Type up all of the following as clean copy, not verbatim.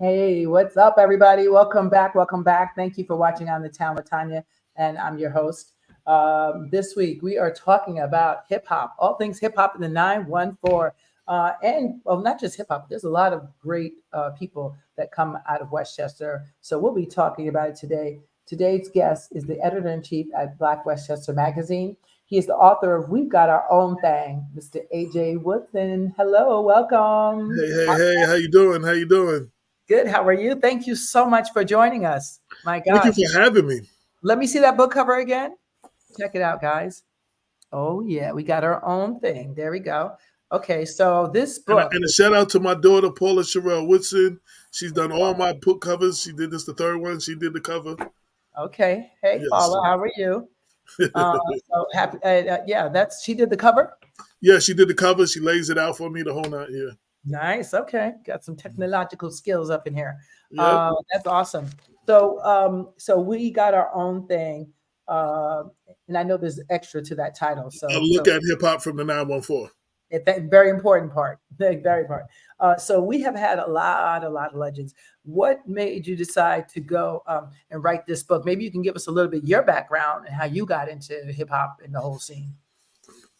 Hey, what's up, everybody? Welcome back. Welcome back. Thank you for watching On the Town with Tanya, and I'm your host. This week, we are talking about hip hop, all things hip hop in the 914. And well, not just hip hop, there's a lot of great people that come out of Westchester. So we'll be talking about it today. Today's guest is the editor in chief at Black Westchester Magazine. He is the author of We've Got Our Own Thang, Mr. AJ Woodson. Hello, welcome. Hey, hey, hey, how you doing? How you doing? Good. How are you? Thank you so much for joining us. My Thank you gosh. for having me. Let me see that book cover again. Check it out, guys. Oh, yeah. We got our own thing. There we go. Okay. So this And, book, and a shout out to my daughter, Paula Sherelle Woodson. She's done all my book covers. She did this the third one. She did the cover. okay. Hey, Yes. Paula, how are you? So happy. Yeah, she did the cover. Yeah, she did the cover. She lays it out for me the whole night. Yeah. Nice. Okay. Got some technological skills up in here. Yep. That's awesome. So we got our own thing. Uh, and I know there's extra to that title. A So look at hip hop from the 914. That very important part. Very important. So we have had a lot of legends. What made you decide to go and write this book? Maybe you can give us a little bit your background and how you got into hip hop and the whole scene.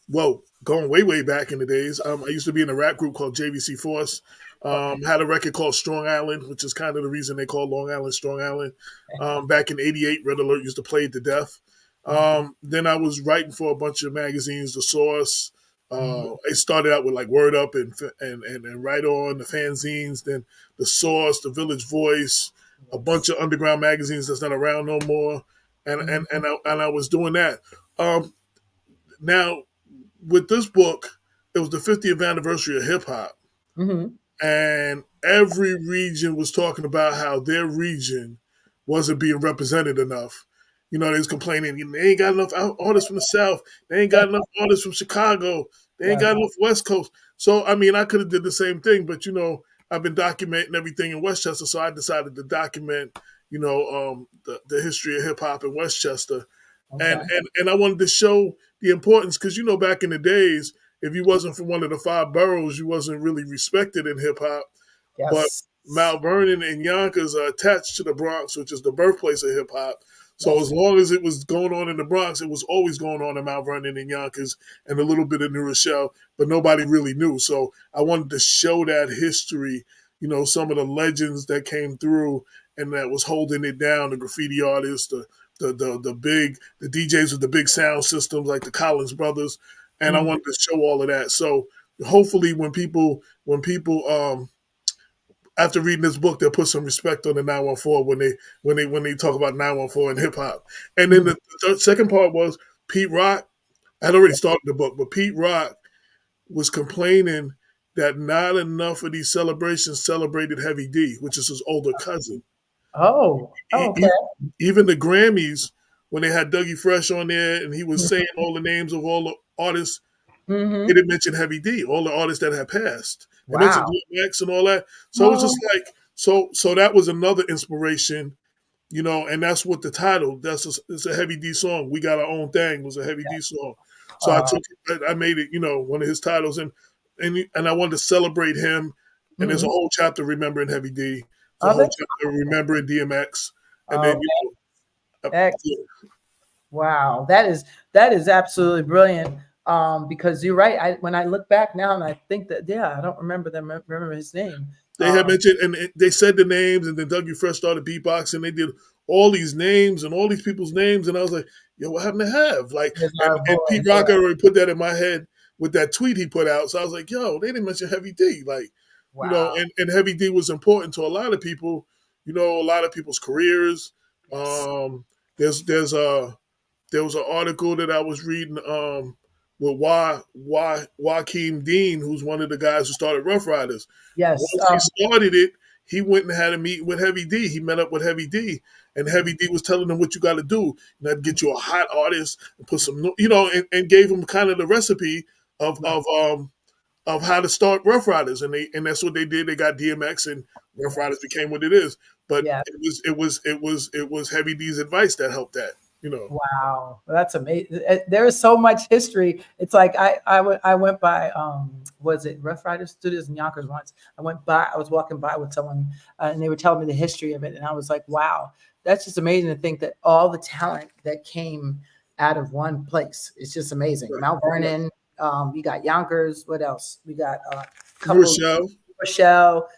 Well, going way, way back in the days, I used to be in a rap group called JVC Force. Okay. Had a record called Strong Island, which is kind of the reason they call Long Island Strong Island. Back in '88, Red Alert used to play it to death. Then I was writing for a bunch of magazines, The Source. It started out with like Word Up and Right On, the fanzines, then The Source, The Village Voice, a bunch of underground magazines that's not around no more. And I was doing that. Um, Now, with this book, it was the 50th anniversary of hip hop, Mm-hmm. and every region was talking about how their region wasn't being represented enough. They was complaining they ain't got enough artists from the South, they ain't got enough artists from Chicago, they ain't Right. got enough West Coast. So I mean, I could have did the same thing, but I've been documenting everything in Westchester, so I decided to document the history of hip hop in Westchester, and Okay. and I wanted to show the importance because back in the days, if you wasn't from one of the five boroughs, you wasn't really respected in hip hop. But Yes. Mount Vernon and Yonkers are attached to the Bronx, which is the birthplace of hip hop. So Yes. as long as it was going on in the Bronx, it was always going on in Mount Vernon and Yonkers and a little bit of New Rochelle, but nobody really knew. So I wanted to show that history, some of the legends that came through and that was holding it down, the graffiti artists, the DJs with the big sound systems like the Collins brothers. And I Mhm. wanted to show all of that. So hopefully when people after reading this book, they'll put some respect on the 914 when they talk about 914 and hip hop. And then Mhm. the second part was Pete Rock. I had already started the book, but Pete Rock was complaining that not enough of these celebrations celebrated Heavy D, which is his older cousin. Oh. E- Oh, okay. e- Even the Grammys, when they had Dougie Fresh on there and he was saying Mhm. all the names of all the artists, he Mhm. didn't mention Heavy D, all the artists that had passed. And mentioned Wow. DMX and all that. So it was Oh. just like, so that was another inspiration, and that's what the title, it's a Heavy D song. We Got Our Own Thing was a Heavy D song. So I Uh, took it, I made it, one of his titles, and I wanted to celebrate him. And there's a mhm. whole chapter remembering Heavy D. There's a Oh, whole that's chapter remembering DMX. And then, oh, uh, wow, that is absolutely brilliant. Because you're right. When I look back now and I think that, yeah, I don't remember his name. they had mentioned, and they said the names, and then Dougie Fresh started beatboxing. They did all these names and all these people's names, and I was like, "Yo, what happened to Have?" Like, Here's and, our and boy. Pete Rock had already put that in my head with that tweet he put out. So I was like, "Yo, they didn't mention Heavy D." Like, Wow. and Heavy D was important to a lot of people. A lot of people's careers. Yes. There's there was an article that I was reading with Joaquin Dean, who's one of the guys who started Rough Riders. Yes. Once he started it, he went and had a meeting with Heavy D. He met up with Heavy D, and Heavy D was telling him what you got to do. Get you a hot artist and put some, and gave him kind of the recipe of Right. of um of how to start Rough Riders, and that's what they did. They got DMX, and Rough Riders Yes. became what it is. But Yeah. it was Heavy D's advice that helped that. Wow, that's amazing. There is so much history. It's like I went by was it Rough Rider Studios in Yonkers once. I was walking by with someone and they were telling me the history of it, and I was like, wow, that's just amazing to think that all the talent that came out of one place. It's just amazing. Right. Mount Right. Vernon, we got Yonkers. What else? We got a New couple Rochelle. Rochelle,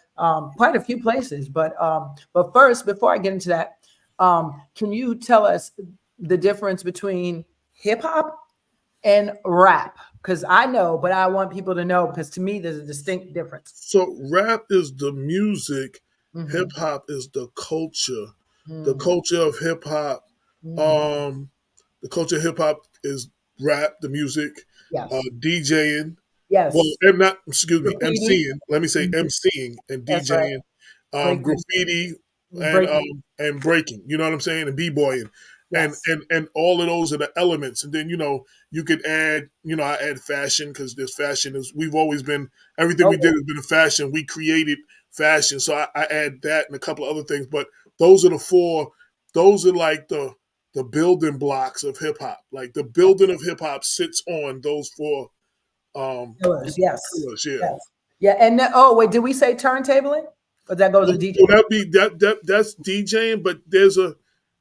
quite a few places. But first, before I get into that, can you tell us the difference between hip hop and rap? Because I know, but I want people to know because to me, there's a distinct difference. So rap is the music, hip Hmm. hop is the culture. The Hmm. culture of hip hop, Hmm. um, the culture of hip hop is rap, the music, Yes. DJing. Well, Yes. and not excuse me, Graffiti. MCing. Let me say Mhm. MCing and That's right. DJing, Breaking, graffiti breaking. and breaking. You know what I'm saying? And b-boying, Yes. and all of those are the elements. And then you could add. I add fashion because this fashion is we've always been everything we did Okay. has been a fashion. We created fashion, so I add that and a couple of other things. But those are the four. Those are like the building blocks of hip hop. Like the building of hip hop sits on those four Pillars. Yes. pillars. Yeah. Yes. Yeah. And oh wait, did we say turntabling? Or that goes So, to DJ? so that be that's DJing, but there's a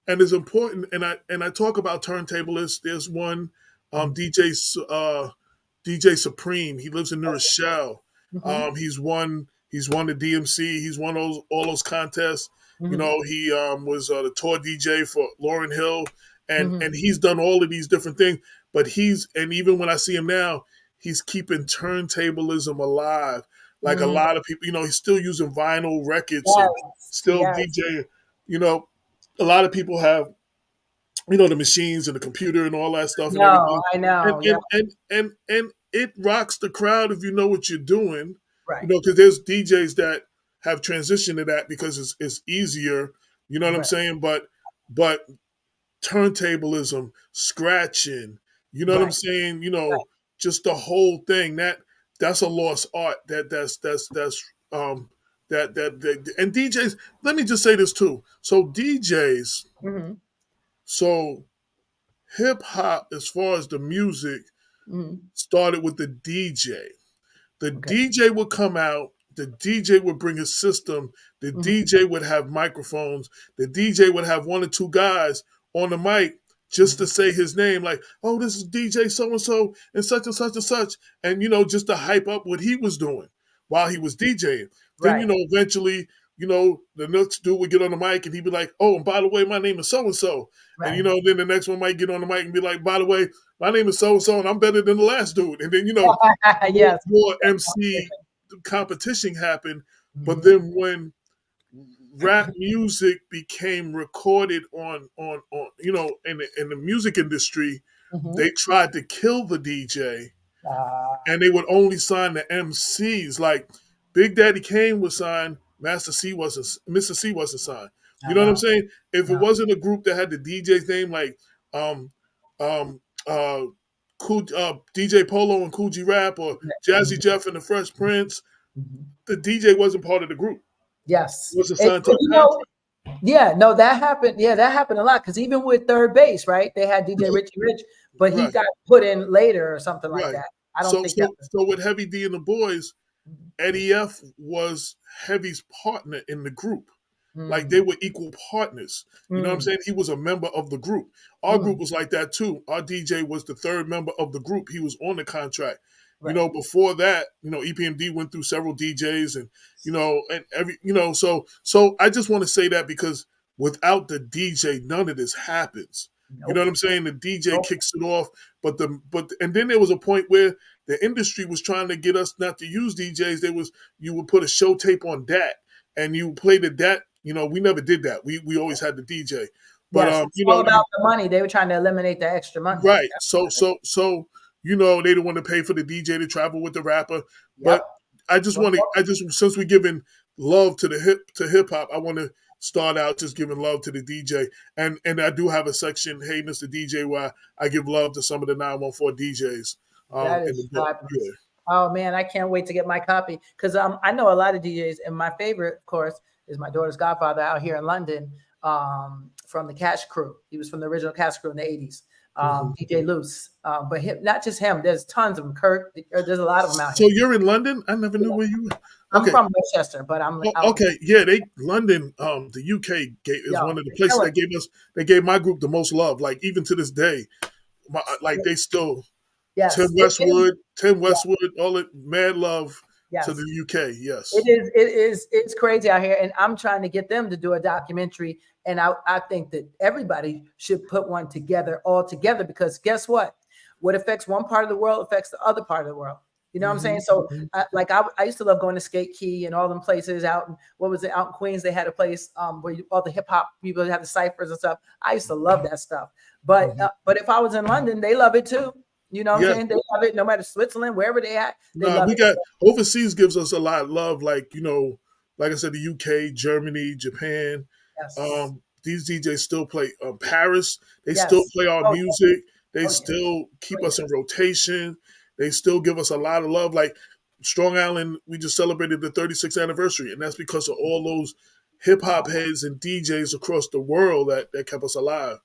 and it's important, and I talk about turntablists. There's one DJ DJ Supreme. He lives in New Rochelle. Mm-hmm. He's won the DMC. He's won all those contests. Mm-hmm. He was the tour DJ for Lauryn Hill, and Mm-hmm. and he's done all of these different things. But and even when I see him now, he's keeping turntablism alive. Like a Mm-hmm. lot of people, he's still using vinyl records and Yes. still Yes. DJing. You know, a lot of people have the machines and the computer and all that stuff and No, everything, I and know. Yeah. and it rocks the crowd if you know what you're doing. Right. Because there's DJs that have transitioned to that because it's easier. You know what I'm Right. saying? But turntablism, scratching. You know what I'm Right. saying? Right. Just the whole thing. That's a lost art. That's and DJs. Let me just say this too. So DJs. Mm-hmm. So hip hop, as far as the music, Mm-hmm. started with the DJ. The Okay. DJ would come out, the DJ would bring his system, the Mm-hmm. DJ would have microphones, the DJ would have one or two guys on the mic just to Mm-hmm. say his name, like, oh, this is DJ so and such and such and such, and just to hype up what he was doing while he was DJing. Then, Right. eventually, the next dude would get on the mic and he'd be like, oh, and by the way, my name is so and so. And Right. then the next one might get on the mic and be like, by the way, my name is so and so, and I'm better than the last dude. And then Yes. more MC competition happened. But Mm-hmm. then when rap music became recorded in the music industry, Mm-hmm. they tried to kill the DJ, Uh, and they would only sign the MCs. Like Big Daddy Kane was signed, Mr. C wasn't signed. You I know what I'm know. saying? If it No. wasn't a group that had the DJ's name, like um um uh DJ Polo and Cool G Rap or Jazzy Mm-hmm. Jeff and the Fresh Prince, Mm-hmm. the DJ wasn't part of the group. He Yes. wasn't signed to a You know, contract. yeah, no, that happened. Yeah, that happened a lot because even with third base, right? They had DJ Right, Richie Rich, but he right, got put in later or something like right. that. I don't So think that so was. so with Heavy D and the Boys, Eddie F was Heavy's partner in the group. Like they Mm, were equal partners. You know what I'm mm, saying? He was a member of the group. Our group mm, was like that too. Our DJ was the third member of the group. He was on the contract. right. Before that, EPMD went through several DJs and so I just want to say that because without the DJ, none of this happens. You know what Nope. I'm saying? The DJ Nope. kicks it off, and then there was a point where the industry was trying to get us not to use DJs. You would put a show tape on that and you played it that. We never did that. We always had the DJ. But Yes, it's all about the money. They were trying to eliminate the extra money. right. That's So what it is. they didn't want to pay for the DJ to travel with the rapper. But Yep. I just since we're giving love to hip hop, I want to start out just giving love to the DJ. And I do have a section, Hey Mr. DJ, where I give love to some of the 914 DJs That in the is book. fabulous. Yeah. Oh man, I can't wait to get my copy because I know a lot of DJs, and my favorite, of course, is my daughter's godfather out here in London, from the Cash Crew. He was from the original Cash Crew in the '80s, Mhm. DJ Loose. But him, not just him. There's tons of them. Kirk, there's a lot of them out So here. you're in London? I never knew Yeah. where you were. I'm Okay. from Westchester, but I'm out. Okay, yeah, they London, the UK is Yo, one of the they places kill it. that gave my group the most love. Like even to this day, like they still Yes, Tim yeah, Westwood, all it mad love to the yes. UK. It Yes. is. It is. It's crazy out here, and I'm trying to get them to do a documentary. And I think that everybody should put one together, all together, because guess what? What affects one part of the world affects the other part of the world. You know what I'm saying? Hmm. So, Hmm. like I used to love going to Skate Key and all them places out. In, what was it out in Queens? They had a place where all the hip hop people had the ciphers and stuff. I used to love that stuff. Hmm. But if I was in London, they love it too. You know what I'm Yeah. saying? They love it no matter Switzerland, wherever they at, they Nah, love we it. got overseas gives us a lot of love. Like like I said, the UK, Germany, Japan. Yes. These DJs still play. Paris, they still Yes. play our Oh yeah. music. They Oh yeah. still Oh keep yeah. us in rotation. They still give us a lot of love. Like Strong Island, we just celebrated the 36th anniversary, and that's because of all those hip hop Wow. heads and DJs across the world that kept us alive.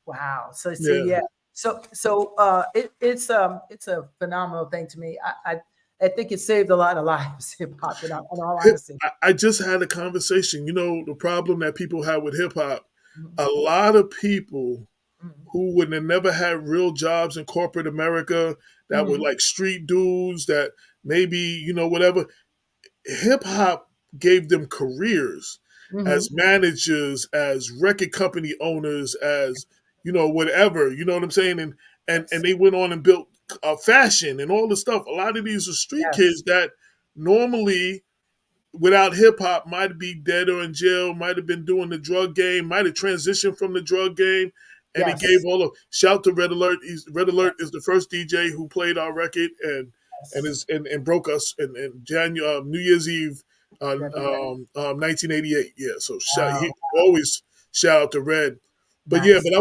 Wow. So see, Yeah. yeah. It's a phenomenal thing to me. I think it saved a lot of lives, hip hop, in all honesty. I just had a conversation. The problem that people have with hip hop, Mhm. a lot of people Mhm. who would have never had real jobs in corporate America, that were Mhm. like street dudes, that maybe, whatever, hip hop gave them careers as Mhm. managers, as record company owners, as whatever. You know what I'm saying? And Yes. they went on and built fashion and all the stuff. A lot of these are street Yes. kids that normally without hip hop might be dead or in jail, might have been doing the drug game, might have transitioned from the drug game. And it gave Yes. all of shout to Red Alert. Red Alert is Yes. the first DJ who played our record Yes. and broke us in January, New Year's Eve, February. 1988. Yeah, so Wow. he always shout out to Red. But yeah, Nice. but I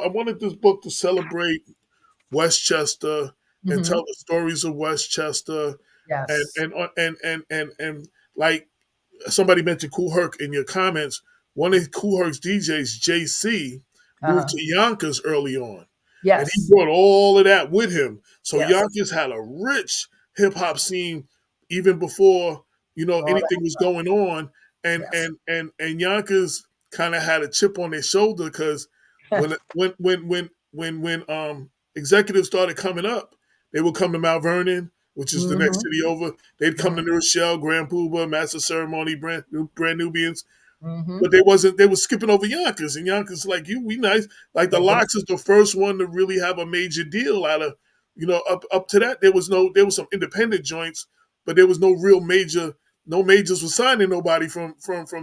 wanted this book to celebrate Westchester and tell Hmm. the stories of Westchester, and Yes. and and like somebody mentioned Kool Herc in your comments. One of Kool Herc's DJs, JC, moved Uh-huh. to Yonkers early on, and he Yes. brought all of that with him. So Yes. Yonkers had a rich hip hop scene even before All that anything was stuff. going on, and Yes. and and and Yonkers kind of had a chip on their shoulder because when executives started coming up, they would come to Mount Vernon, which is the next Hmm. city over. They'd come to Hmm. New Rochelle, Grand Pooba, Master Ceremony, Brand Nubians, Hmm. but they were skipping over Yonkers, and Yonkers like we nice. Like the But they, Locks is the first one to really have a major deal out of up to that there was some independent joints, but there was no real major. No majors were signing nobody from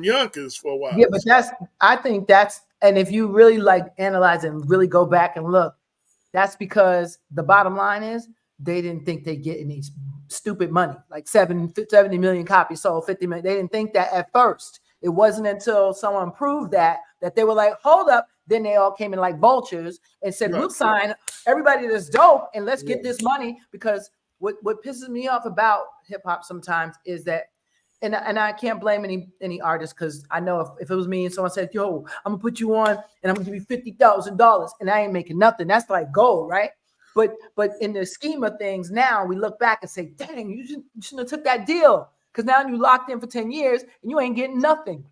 Yonkers for a yeah, while. but I think that's, and if you really like analyze and really go back and look, that's because the bottom line is they didn't think they'd get any stupid money, like 70 million copies sold, 50 million. They didn't think that at first. It wasn't until someone proved that they were like, hold up. Then they all came in like vultures and said, Right, we'll sign everybody that's dope and let's get right, this money. Because what pisses me off about hip hop sometimes is that, and I can't blame any artist, because I know if it was me and someone said, "Yo, I'm gonna put you on and I'm gonna give you $50,000," and I ain't making nothing, that's like gold, right? But in the scheme of things, now we look back and say, "Dang, you shouldn't have took that deal, because now you locked in for 10 years and you ain't getting nothing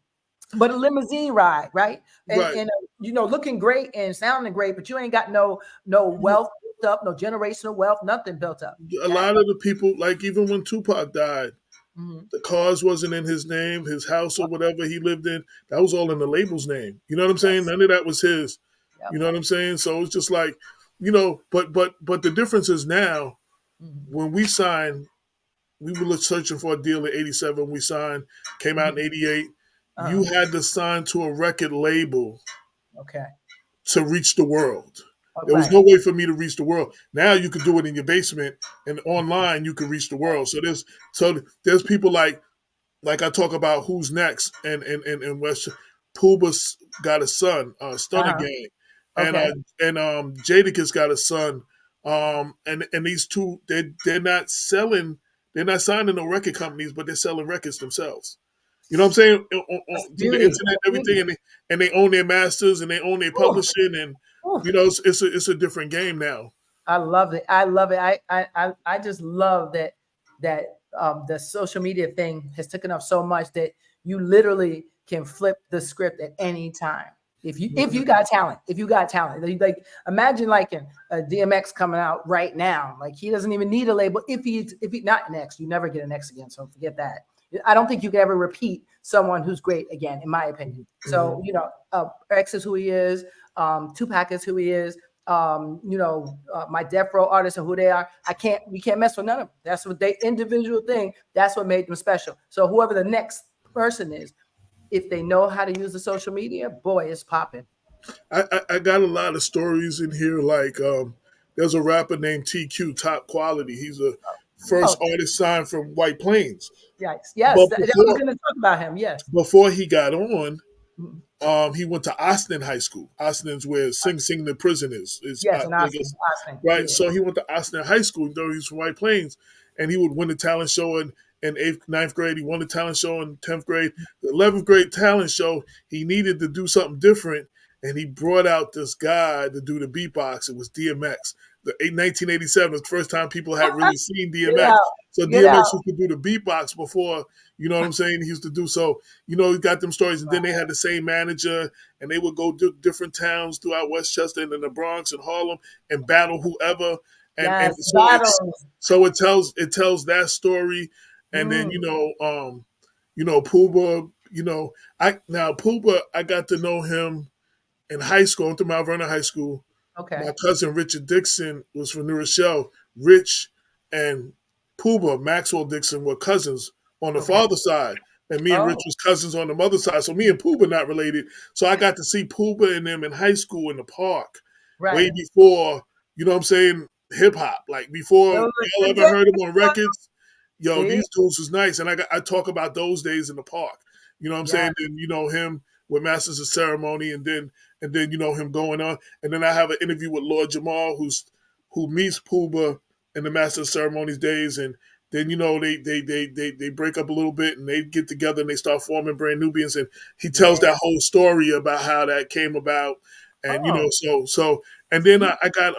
but a limousine ride, right? right. And looking great and sounding great, but you ain't got no wealth built up, no generational wealth, nothing built up." A lot of the people, like even when Tupac died, Mhm. the cars wasn't in his name, his house or whatever he lived in, that was all in the label's name. You know what I'm saying? Yes. None of that was his. You Yep. know what I'm saying? So it's just like, but the difference is now Mhm. when we signed, we were searching for a deal in '87. We signed, came out in Mhm. '88. You Uh-huh. had to sign to a record label Okay. to reach the world. All There was right. no way for me to reach the world. Now you could do it in your basement, and online you can reach the world. So there's people like I talk about who's next, and West Puba's got a son, Stunner Uh-huh. Gang, and Okay. Jadakiss got a son, And these two, they're not selling, they're not signing no record companies, but they're selling records themselves. You know what I'm saying? That's Through the beauty. internet, That's everything, beauty. and they own their masters and they own their Ooh, publishing, and ooh. it's a different game now. I love it. I love it. I just love that the social media thing has taken up so much that you literally can flip the script at any time. If you got talent, if you got talent, like imagine like a DMX coming out right now, like he doesn't even need a label. If he not next, you never get an X again, so forget that. I don't think you can ever repeat someone who's great again, in my opinion. So X is who he is. Tupac is who he is. My death row artists and who they are. We can't mess with none of them. That's what they individual thing. That's what made them special. So whoever the next person is, if they know how to use the social media, boy, it's popping. I got a lot of stories in here. Like there's a rapper named TQ, Top Quality. He's a first Oh, artist signed from White Plains. yikes. Yes, But I was going to talk about him. Yes. before he got on, Mhm. he went to Austin High School. Austin's where Sing Sing the Prison is. Yes, I and think Austin. it's Austin. right. Yeah. So he went to Austin High School, though he's from White Plains, and he would win the talent show in eighth, ninth grade. He won the talent show in 10th grade. The 11th grade talent show, he needed to do something different, and he brought out this guy to do the beatbox. It was DMX. 1987 was the first time people had really seen Get DMX. out. So Get out. DMX used to do the beatbox before, you know what I'm saying? He used to do so. He got them stories, and then they had the same manager, and they would go to different towns throughout Westchester and in the Bronx and Harlem and battle whoever. And Yes, so battles. it tells that story, and then Mm, Puba. Puba, I got to know him in high school. I went to Mount Vernon High School. okay. My cousin Richard Dixon was from New Rochelle. Rich and Puba, Maxwell Dixon, were cousins on the Okay. father's side. And me and Rich Oh, was cousins on the mother's side. So me and Puba not related. So I got to see Puba and them in high school in the park way right. before, you know what I'm saying, hip hop. Like before Those y'all are ever the heard him on days. records. Yo, See? these dudes was nice. And I talk about those days in the park. You know what I'm Yes. saying? And him with Masters of Ceremony, and then him going on. And then I have an interview with Lord Jamal, who meets Puba in the Master of Ceremonies days, and then they break up a little bit and they get together and they start forming Brand Nubians, and he tells Yeah. that whole story about how that came about, and Oh. and then I got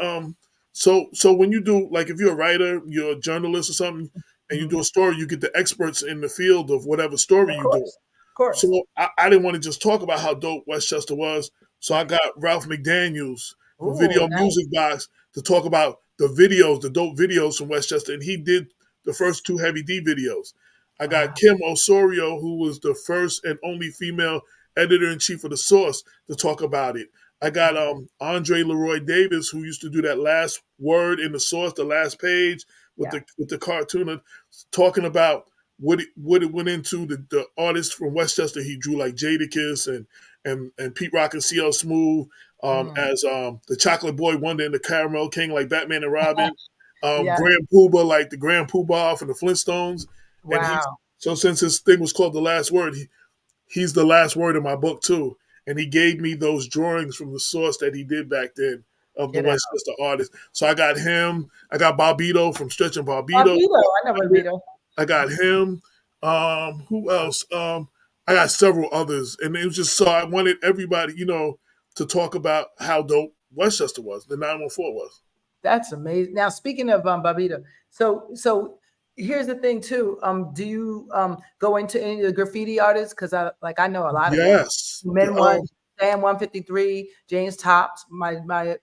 so when you do, like, if you're a writer, you're a journalist or something, and you Mhm. do a story, you get the experts in the field of whatever story Of you do. course. Of course. So I didn't want to just talk about how dope Westchester was. So I got Ralph McDaniels from Ooh, Video nice. Music Box to talk about the videos, the dope videos from Westchester. And he did the first two Heavy D videos. I got Wow. Kim Osorio, who was the first and only female editor in chief of The Source, to talk about it. I got Andre Leroy Davis, who used to do that last word in The Source, the last page with Yeah. the cartoon, talking about what it went into. The artists from Westchester he drew, like Jadakiss and Pete Rock and CL Smooth, Mm. as the Chocolate Boy Wonder and the Caramel King, like Batman and Robin, Yes. Grand Poobah, like the Grand Poobah from the Flintstones. And Wow. since his thing was called The Last Word, he's the last word in my book too. And he gave me those drawings from The Source that he did back then of the Get out. Westchester artists. So I got him. I got Barbito from Stretch and Barbito. Vito. I know Vito. I got him. Who else? I got several others, and it was just, so I wanted everybody, to talk about how dope Westchester was, the 914 was. That's amazing. Now, speaking of Babito, so here's the thing too. Do you go into any of the graffiti artists? Because I know a lot of them. Yes. Men one, Sam 153, James Tops, my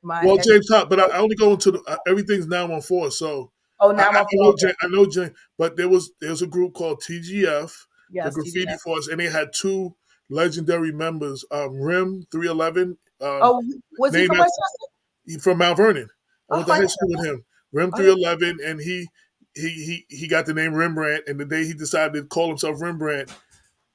Well, ex. James Top, but I only go into everything's 914. So Oh, I, now I'm I on know okay. I know James, but there's a group called TGF, the Yes, Graffiti TDF. Force, and they had two legendary members, Rim 311, Oh, was he named from after Westchester? from Mount Vernon. I went Oh, to I high didn't school with him. Rim know. Oh, 311, and he got the name Rembrandt. And the day he decided to call himself Rembrandt,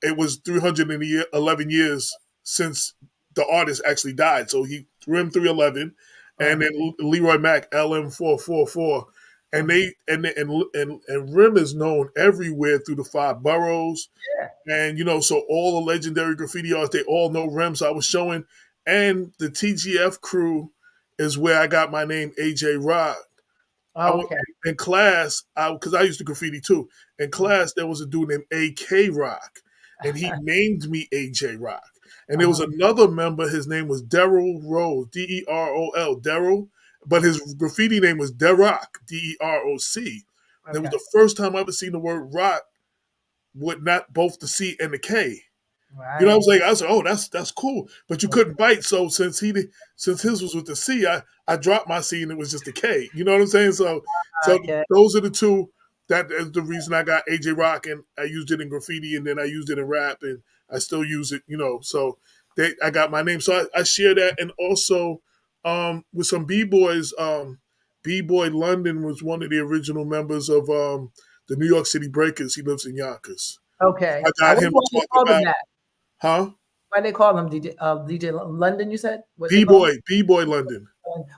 it was 311 years since the artist actually died. So he Rim 311, and then Leroy Mack LM444, and uh-huh. they and Rim is known everywhere through the five boroughs, Yeah. and so all the legendary graffiti artists, they all know Rim. So I was showing, and the TGF crew is where I got my name AJ Rod. I went Okay. in class, because I used to graffiti too. In class, there was a dude named AK Rock, and he named me AJ Rock. And there was Uh-huh. another member, his name was Daryl Rose, Derol, Daryl, but his graffiti name was Deroc, Deroc. And it was Okay. the first time I ever seen the word rock with not both the C and the K. You know what I'm Right. saying? I was like, oh, that's cool. But you couldn't bite. So since his was with the C, I dropped my C and it was just a K. You know what I'm saying? So Okay. those are the two. That is the reason I got AJ Rock, and I used it in graffiti, and then I used it in rap, and I still use it. So I got my name. So I share that, and also with some b boys. B Boy London was one of the original members of the New York City Breakers. He lives in Yonkers. Okay. I I got wonder him why to they talk called him about, that. huh? Why they call him DJ London? You said what they B call him? boy, B boy London.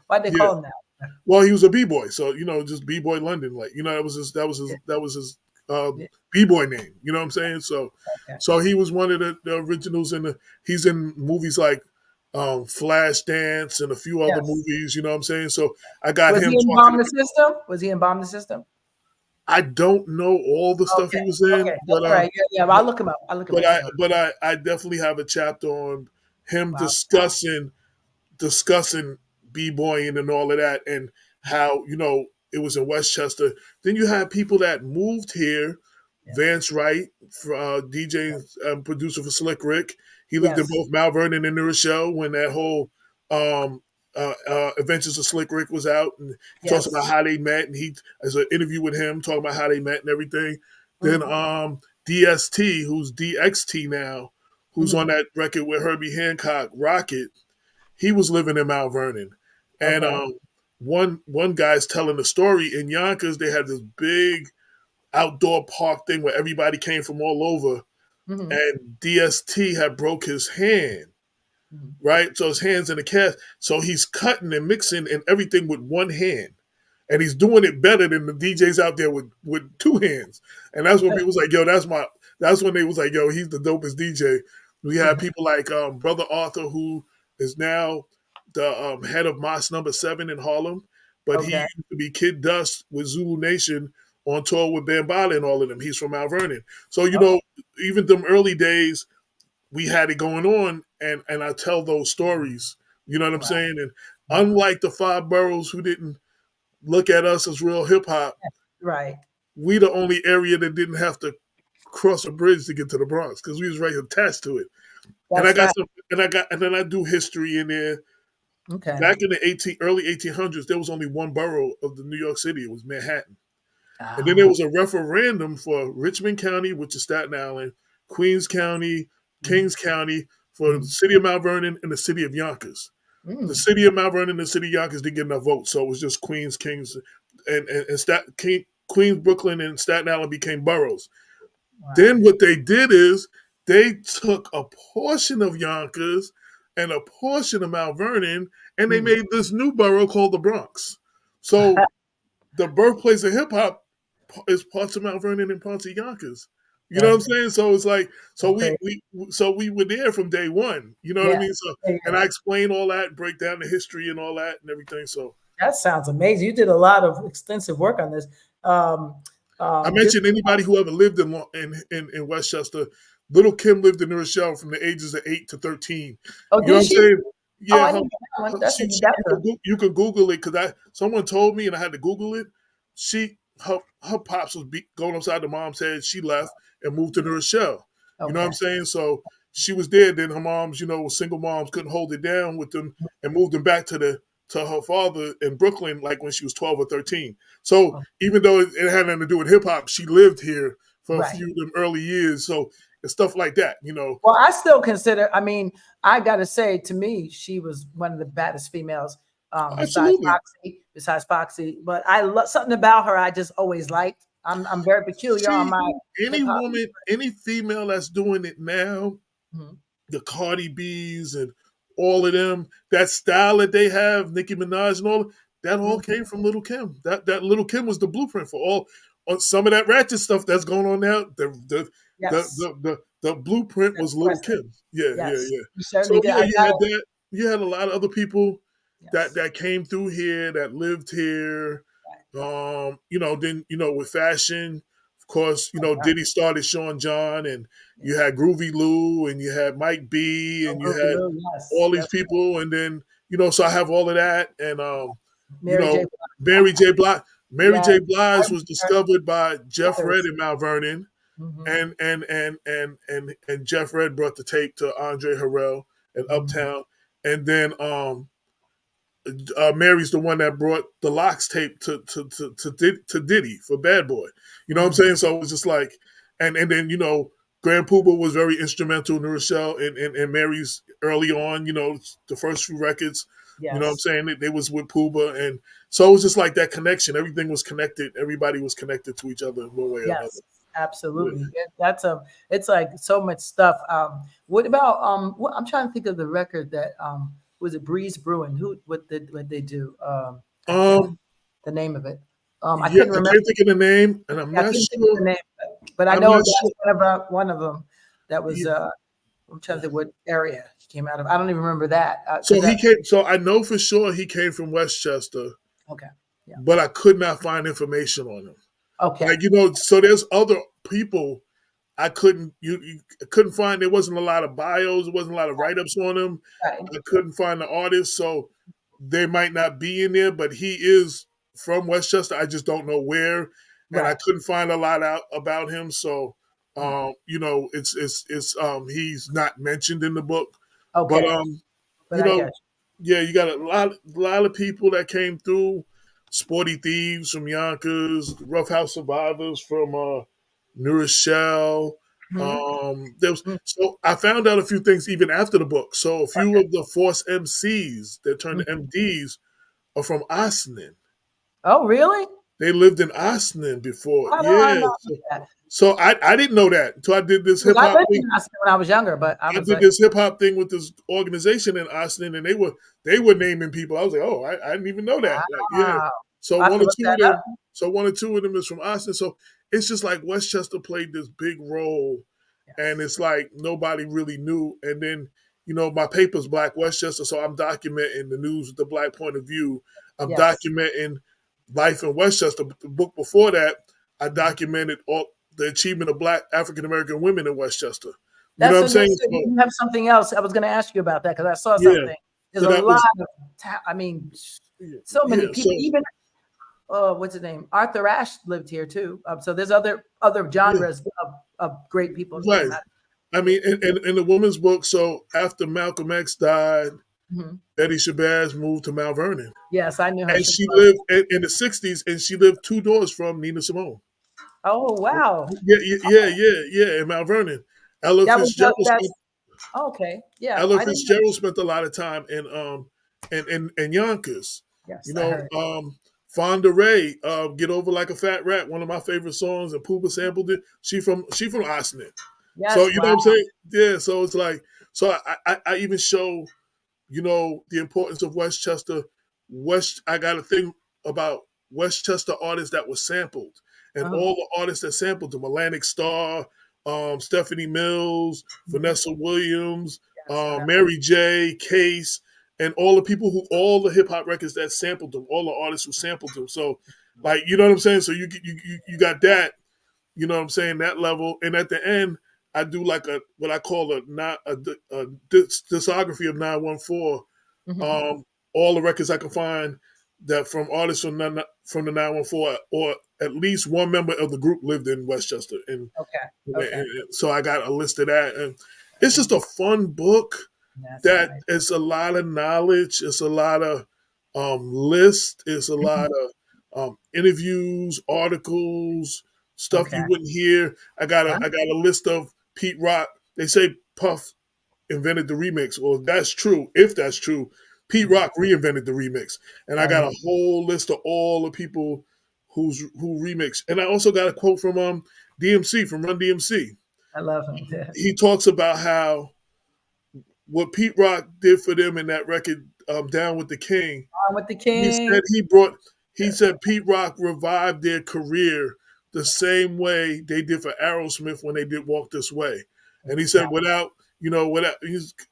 Why they Yeah. call him that? Well, he was a b boy, so just B boy London. Like that was his Yeah. b boy name. You know what I'm saying? So, Okay. so he was one of the originals he's in movies like Flashdance and a few other Yes. movies. You know what I'm saying? So I got Was him he in talking. Bomb the System? Was he in Bomb the System? I don't know all the stuff he Okay. was in, Okay. That's all right. Yeah. Yeah. Well, I'll look him up. I'll look him but up. I Sure. but I definitely have a chapter on him Wow. discussing b-boying and all of that, and how it was in Westchester. Then you had people that moved here. Yes. Vance Wright, DJ and producer for Slick Rick. He lived in Yes. both Mount Vernon and New Rochelle when that whole um, Adventures of Slick Rick was out, and he talks about Yes. how they met, and he as an interview with him talking about how they met and everything. Then Mm-hmm. DST, who's DXT now, who's Mm-hmm. on that record with Herbie Hancock, Rocket. He was living in Mount Vernon, and Okay. one guy's telling the story in Yonkers. They had this big outdoor park thing where everybody came from all over, Mm-hmm. and DST had broke his hand, Mm-hmm. right? So his hand's in a cast. So he's cutting and mixing and everything with one hand. And he's doing it better than the DJs out there with two hands. And that's when people was like, yo, that's when they was like, yo, he's the dopest DJ. We had people like Brother Arthur, who is now the head of Mosque Number 7 in Harlem. But he Okay. used to be Kid Dust with Zulu Nation on tour with Bambaataa and all of them. He's from Mount Vernon. So, Oh. even them early days, we had it going on, and I tell those stories. You know what I'm Wow. saying? And unlike the five boroughs who didn't look at us as real hip hop, Right. we the only area that didn't have to cross a bridge to get to the Bronx because we was right attached to it. And I That's got right. some, and then I do history in there. Okay. Back in the early 1800s, there was only one borough of the New York City. It was Manhattan. And then there Ah. was a referendum for Richmond County, which is Staten Island, Queens County, Mm-hmm. Kings County, for the city of Mount Vernon and the city of Yonkers. The Mm. city of Mount Vernon and the city of Yonkers didn't get enough votes, so it was just Queens, Kings, and Queens, Brooklyn, and Staten Island became boroughs. Wow. Then what they did is they took a portion of Yonkers and a portion of Mount Vernon, and they Mm. made this new borough called the Bronx. So the birthplace of hip hop is parts of Mount Vernon and parts of Yonkers. You know what I'm That's saying? So it's like, so crazy. we were there from day one. You know what I Yeah. mean? So, Yeah, and yeah. I explain all that, break down the history and all that and everything. So That sounds amazing. You did a lot of extensive work on this. Um, I just mentioned anybody who ever lived in Westchester. Little Kim lived in New Rochelle from the ages of 8 to 13. oh, You know what did I'm she? saying? Oh, Yeah, I didn't know that one. That's you can Google it because someone told me and I had to Google it. Her pops was going upside the mom's head. She left and moved to New Rochelle. You know what I'm okay. saying? So she was there. Then her moms, single moms couldn't hold it down with them and moved them back to her father in Brooklyn, like when she was 12 or 13. So Oh, even though it had nothing to do with hip hop, she lived here for a right. few of them early years. So and stuff like that. Well, I still consider. I mean, I got to say, to me, she was one of the baddest females, besides Absolutely. Foxy. Besides Foxy, but I love something about her. I just always liked. I'm very peculiar on See, my hip any hop. woman, any female that's doing it now, Mhm. the Cardi B's and all of them, that style that they have, Nicki Minaj and all, that all Mhm. came from Little Kim. That Little Kim was the blueprint for all on some of that ratchet stuff that's going on now. Yes, The blueprint was Little expressive. Kim. Yeah, yeah, Yes, yeah. you So certainly did. yeah, I you got had it. that. You had a lot of other people that Yes, that came through here, that lived here, Then with fashion, of course, Right. Diddy started Sean John, and you Yeah. had Groovy Lou, and you had Mike B, Oh, and you Groovy had Lou, yes, all these yes. people, and then so I have all of that, and you Mary J. know, Blige. Mary J. Blige. Mary Yes, J. I Blige was remember discovered by Jeff Red Feathers. in Mount Vernon, Hmm. and Jeff Red brought the tape to Andre Harrell in Hmm. Uptown, and then Mary's the one that brought the Locks tape to Diddy for Bad Boy. You know what I'm Hmm. saying? So it was just like, and then Grand Pooba was very instrumental in New Rochelle and Mary's early on. The first few records. You know what I'm Yes. saying? They was with Pooba, and so it was just like that connection. Everything was connected. Everybody was connected to each other in one way or another. Yes, Yeah. absolutely. That's a. It's like so much stuff. What about I'm trying to think of the record that was it Breeze Brewing? Who what they do? I can't Um. the name of it. I Yeah, couldn't I remember. can't think of the name, and I'm I not couldn't think of sure. the name, but I I'm know not that's sure. one of them. That was. I'm trying to think what area he came out of. I don't even remember that because So he that. came. So I know for sure he came from Westchester, Okay. Yeah. but I could not find information on him. Okay. Like so there's other people I couldn't you couldn't find. There wasn't a lot of bios. There wasn't a lot of write ups on him. Right. I couldn't find the artist, so they might not be in there. But he is from Westchester. I just don't know where, and I Right. couldn't find a lot out about him. So Right. it's he's not mentioned in the book, but Okay. But you I know guess. yeah, you got a lot of people that came through. Sporty Thieves from Yonkers, Rough House Survivors from New Rochelle. Hmm. There was so I found out a few things even after the book. So a few Okay. of the Force MCs that turned to Mhm. MDs are from Ossining. Oh, really? They lived in Ossining before. I Yeah. know So, that. so I didn't know that until I did this Because hip I hop lived thing. in Austin when I was younger, but I I was did like, this hip hop thing with this organization in Austin, and they were naming people. I was like, oh, I didn't even know that. Like, yeah. wow. So I have one to or look two that of up. them. So one or two of them is from Austin. So it's just like Westchester played this big role, and Yes. it's like nobody really knew. And then my paper's Black Westchester, so I'm documenting the news with the Black point of view. I'm Yes. documenting life in Westchester. But the book before that, I Mhm. documented all the achievement of Black African American women in Westchester. You know That's what I'm what saying? so So you have something else. I was going to ask you about that because I saw yeah. something. There's So a that lot was of, I mean, yeah. so many Yeah. So people. Even what's his name? Arthur Ashe lived here too. So there's other yeah, genres of great people that right. came out. I Yeah. mean, in the woman's book, so after Malcolm X died, Hmm. Betty Shabazz moved to Mount Vernon, Yes, I knew her. and She's she close. lived in the '60s, and she lived two doors from Nina Simone. Oh wow, Yeah, in Mount Vernon. Ella that was Fitzgerald that's spent okay. Yeah, Ella I didn't know. Fitzgerald spent a lot of time in Yonkers. You Yes, I know, heard. Fonda Ray, "Get Over Like a Fat Rat," one of my favorite songs, and Poopa sampled it. She from Austin. So Yes, you know wow. what I'm saying? Yeah. So it's like I even show the importance of Westchester. I got a thing about Westchester artists that were sampled, and Oh, all the artists that sampled them: Atlantic Star, Stephanie Mills, mhm. Vanessa Williams, Yes, I know. Mary J. Case, and all the people all the hip hop records that sampled them, all the artists who sampled them. So, like, you know what I'm saying? So you got that, you know what I'm saying, that level. And at the end, I do like what I call a discography of 914. Hmm. Um, all the records I can find that from artists from the 914, or at least one member of the group lived in Westchester, Okay, okay. and so I got a list of that. And it's just a fun book That's that nice. it's a lot of knowledge. It's a lot of lists. It's a lot Mhm. of interviews, articles, stuff Okay. you wouldn't hear. I got a Wow. I got a list of Pete Rock. They say Puff invented the remix. Well, that's true. If that's true, Pete Mhm. Rock reinvented the remix, and I Oh got yeah, a whole list of all the people who remix. And I also got a quote from DMC from Run DMC. I love him. Yeah. He talks about how what Pete Rock did for them in that record, Down with the King. On with the He king. said Pete Rock revived their career the same way they did for Aerosmith when they did Walk This Way. And he said Exactly. without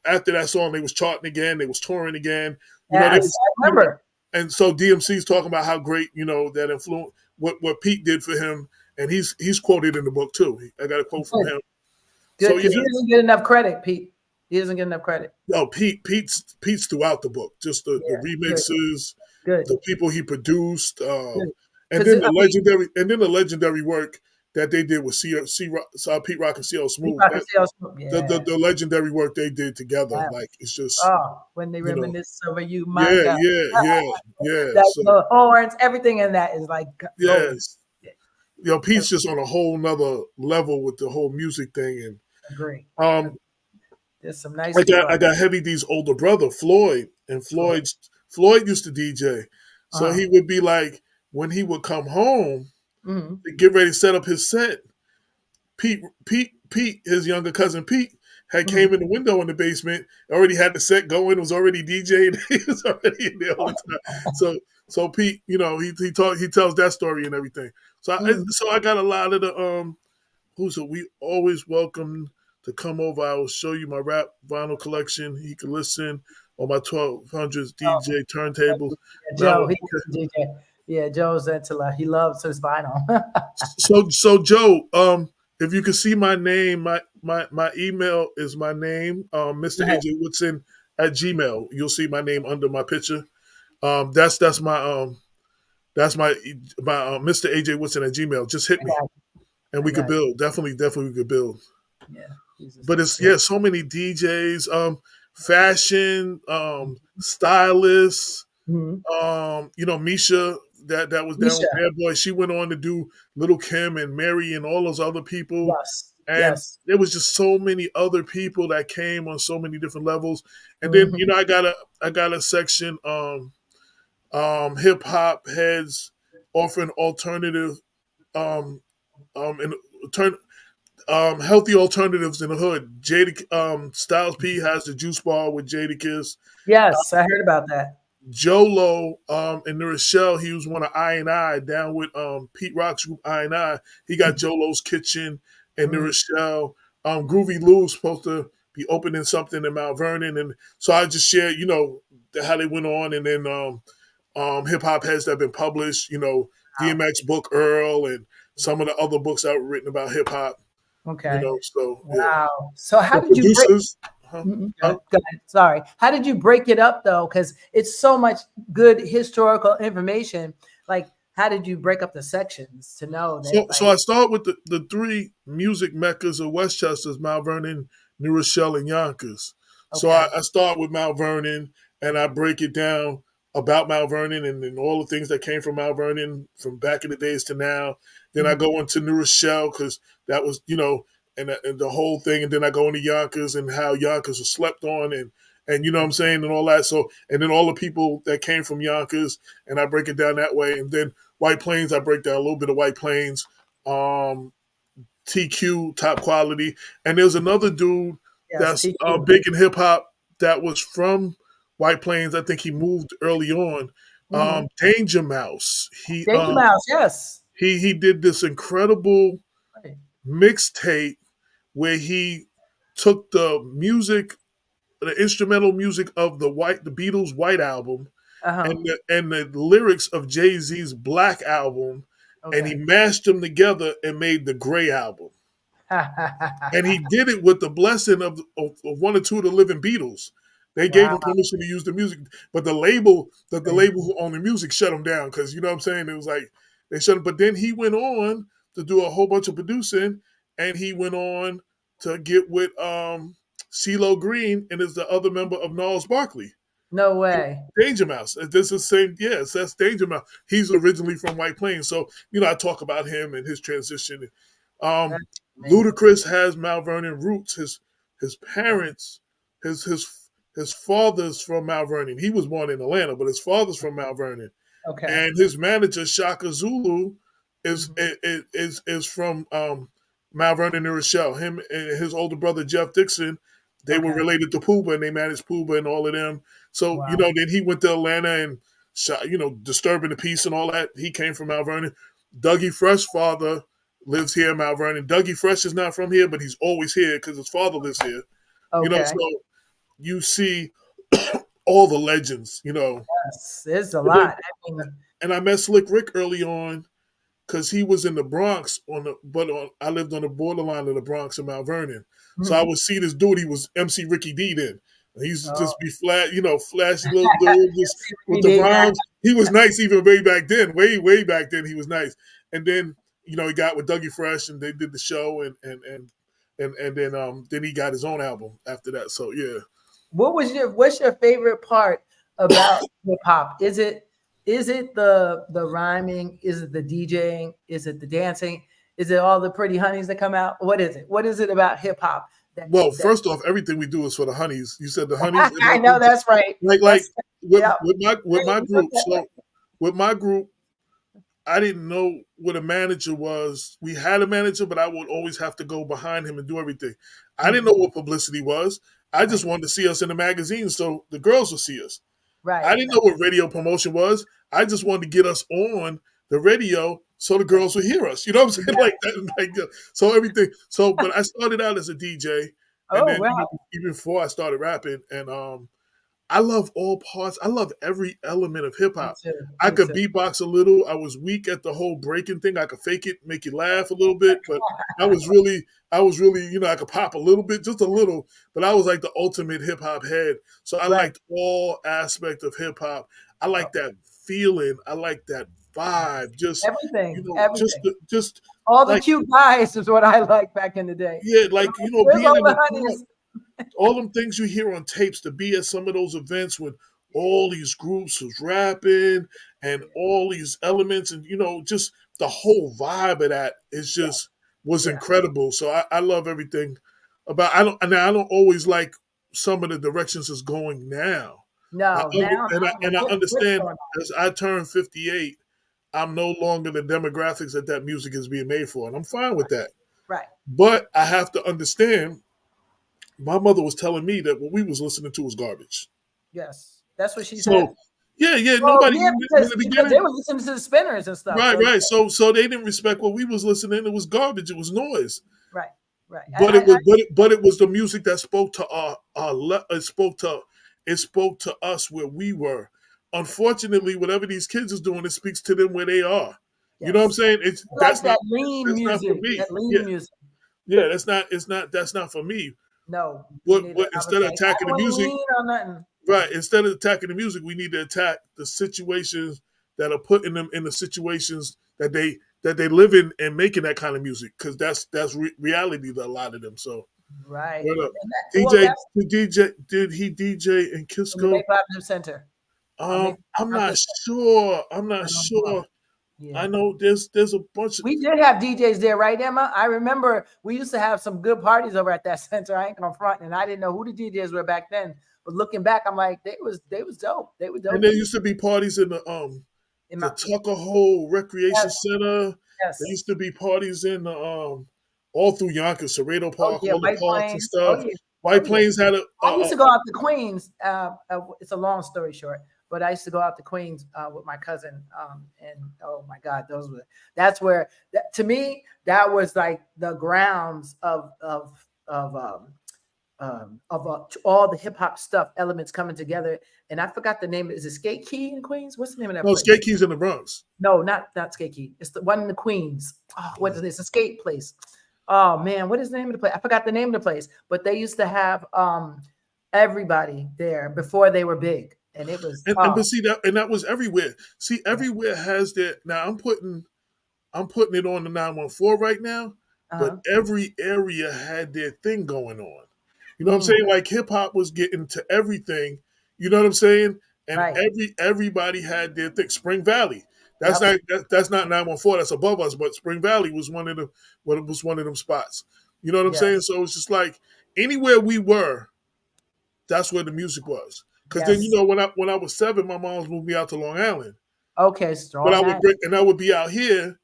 after that song they was charting again, they was touring again. They Yes, was I remember. and so DMC's talking about how great, that influence what Pete did for him, and he's quoted in the book too. I got a quote from Good, him. good, So because yeah, he doesn't get enough credit, Pete. He doesn't get enough credit. no, Pete's throughout the book, just the Yeah, good, remixes, good, the people he produced, good. and Because then I mean, the legendary work that they did with Pete Rock and CL Pete Smooth. Rock and That CL Smooth, yeah, the legendary work they did together, yeah. like it's just Oh, when they you know, reminisce over you, my yeah, God, yeah, yeah, yeah. that So the horns, everything in that is like gold. yes, Pete's just on a whole nother level with the whole music thing, and Agree. um, There's some nice people I out got Heavy D's older brother, Floyd, and there. Floyd used to DJ. So Uh-huh. he would be like, when he would come home Hmm. to get ready to set up his set, Pete, his younger cousin Pete, had Hmm. came in the window in the basement, already had the set going, was already DJing, he was already in there all the time. So Pete, he tells that story and everything. Hmm. So I got a lot of the who's it? We always welcome to come over. I will show you my rap vinyl collection. He can listen on my 1200s DJ turntable. Yeah, Now, Joe, he DJ. Yeah, Joe's into he loves his vinyl. so Joe, if you can see my name, my email is my name, Mr. Go ahead. AJ Woodson at Gmail. You'll see my name under my picture. That's my Mr. AJ Woodson at Gmail. Just hit I me got and you. I we could got build. Definitely we could build. you. Yeah, he's just But it's yeah. so many DJs, fashion, stylists, Hmm. Misha that was down with Misha, Bad Boy. She went on to do Little Kim and Mary and all those other people. yes, And yes. there was just so many other people that came on so many different levels. And then, Hmm. I got a section, hip hop heads offering alternative, um, and turn healthy alternatives in the hood. Styles P has the juice bar with Jadakiss. Yes, I heard about that. Jolo in New Rochelle, he was one of I down with Pete Rock's group I. He got Jolo's Kitchen in New Mm-hmm. Rochelle. Groovy Lou's supposed to be opening something in Mount Vernon, and so I just shared, how they went on, and then hip hop heads that have been published, Wow. DMX book Earl, and some of the other books that were written about hip hop. Okay. So yeah. Wow. So how So did you break? producers, huh? Mhm. Huh? Go ahead. Sorry. How did you break it up though? Because it's so much good historical information. Like, how did you break up the sections to know that? So Like, I start with the three music meccas of Westchester's Mount Vernon, New Rochelle, and Yonkers. So okay. I start with Mount Vernon and I break it down about Mount Vernon and all the things that came from Mount Vernon from back in the days to now. Then I Mhm. go into New Rochelle because that was, and the whole thing. And then I go into Yonkers and how Yonkers was slept on and you know what I'm saying and all that. So and then all the people that came from Yonkers and I break it down that way. And then White Plains, I break down a little bit of White Plains, um, TQ, top quality. And there's another dude Yes, that's TQ. big in hip hop that was from White Plains. I think he moved early on. Hmm. Danger Mouse. Danger Mouse. Yes. He did this incredible Right. mixtape where he took the instrumental music of the Beatles' White Album, Uh and the lyrics of Jay-Z's Black Album, huh. and he Okay. mashed them together and made the Gray Album. And he did it with the blessing of one or two of the living Beatles. They gave Wow. him permission to use the music, but the Right. label who owned the music shut him down because you know what I'm saying. It was like they shut him. But then he went on to do a whole bunch of producing, and he went on to get with CeeLo Green and is the other member of Gnarls Barkley. No way. Danger Mouse. This is the same. Yes, that's Danger Mouse. He's originally from White Plains, so I talk about him and his transition. That's Um, amazing. Ludacris has Mount Vernon roots. His parents, his father's from Mount Vernon. He was born in Atlanta, but his father's from Mount Vernon, Okay. and his manager Shaka Zulu is Mhm. is from Mount Vernon, New Rochelle. Him and his older brother Jeff Dixon, they were Okay. related to Pooba, and they managed Pooba and all of them. So Wow. then he went to Atlanta and shot, disturbing the peace and all that. He came from Mount Vernon. Dougie Fresh's father lives here in Mount Vernon. Dougie Fresh is not from here, but he's always here because his father lives here. Okay. So you see all the legends, you know. Yes, it's a And then lot. I mean, and I met Slick Rick early on because he was in the Bronx I lived on the borderline of the Bronx and Mount Vernon. So I mhm. would see this dude. He was MC Ricky D then. He used to Oh, just be flat, flashy little dude, just see what with he the did now. rhymes. He was nice even way back then. Way back then, he was nice. And then he got with Dougie Fresh, and they did the show, and then he got his own album after that. So yeah. What's your favorite part about hip hop? Is it the rhyming? Is it the DJing? Is it the dancing? Is it all the pretty honeys that come out? What is it? What is it about hip hop Well, that first off, everything we do is for the honeys. You said the honeys, and I know that's right. like That's with yeah. my group. So with my group, I didn't know what a manager was. We had a manager, but I would always have to go behind him and do everything. I didn't know Mhm. what publicity was. I just Right, wanted to see us in the magazines so the girls would see us. I right. didn't know what radio promotion was. I just wanted to get us on the radio so the girls would hear us. You know what I'm saying? Yeah. Like that, so everything. So, but I started out as a DJ, and Oh then wow. even before I started rapping, and I love all parts. I love every element of hip Me hop. too. I Me could too. beatbox a little. I was weak at the whole breaking thing. I could fake it, make you laugh a little bit, but I was really, I could pop a little bit, just a little, but I was like the ultimate hip hop head. So I Right. liked all aspect of hip hop. I Oh, like that feeling. I like that vibe. Just, everything. Everything. just All the like, cute guys is what I like back in the day. yeah, like, Where's being all in the the club, honeys? all them things you hear on tapes, to be at some of those events with all these groups was rapping and all these elements, and just the whole vibe of that is Yeah. just was Yeah. incredible. So I love everything about. I don't always like some of the directions it's going now. No, now And I what's understand going on? as I turn 58, I'm no longer the demographics that music is being made for, and I'm fine with that. Right. But I have to understand, my mother was telling me that what we was listening to was garbage. Yes. That's what she said. So yeah, Well, nobody yeah, in the because they beginning, were listening to the spinners and stuff. right, So right. So they didn't respect what we was listening. It was garbage. It was noise. right, right. But it was the music that spoke to it spoke to us where we were. Unfortunately, whatever these kids is doing, it speaks to them where they are. You know what I'm Yes. saying? It's I like that lean that's not for music. me. That lean Yeah, music. yeah. That's not for me. No, me What neither. what I was instead of like, I attacking don't the want to music, lean on nothing. right? Instead of attacking the music, we need to attack the situations that are putting them in the situations that they live in and making that kind of music, because that's reality to a lot of them. So, Right. what up, And that, well, DJ? that's Did he DJ in in the Kisco? Mayflower Center. Mayflower I'm not Center. sure. I'm I not don't know. sure. Yeah. I know there's a bunch of We did have DJs there, right, Emma? I remember we used to have some good parties over at that center. I ain't gonna front, and I didn't know who the DJs were back then. But looking back, I'm like, they was dope. They were and dope there used to be parties in in the my Tuckahoe Recreation yes, Center. There used yes. to be parties in the all through Yonkers, Serrato Oh Park, yeah, all the White parks and Plains. Oh stuff. yeah, oh White yeah. Plains had I used to go out to Queens. It's a long story short, but I used to go out to Queens with my cousin. And oh my God, that's where to me that was like the grounds of all the hip hop stuff elements coming together. And I forgot the name. Is it Skate Key in Queens? What's the name of that no place? skate keys in the Bronx. No, not Skate Key. It's the one in the Queens. Oh, what is it? It's a skate place. Oh man, what is the name of the place? I forgot the name of the place, but they used to have everybody there before they were big. And it was And but see that was everywhere. See, yeah. everywhere has their now I'm putting it on the 914 right now, but Uh-huh. every area had their thing going on. You know what I'm Mm, saying? Like hip hop was getting to everything. You know what I'm saying? And right. everybody had their thing. Spring Valley. That's Yep. that's not 914. That's above us. But Spring Valley was one of them spots. You know what I'm saying? Yes. So it's just like anywhere we were, that's where the music was. Because then Yes. when I was 7, my mom's moved me out to Long Island. Okay, But strong eye. I would be out here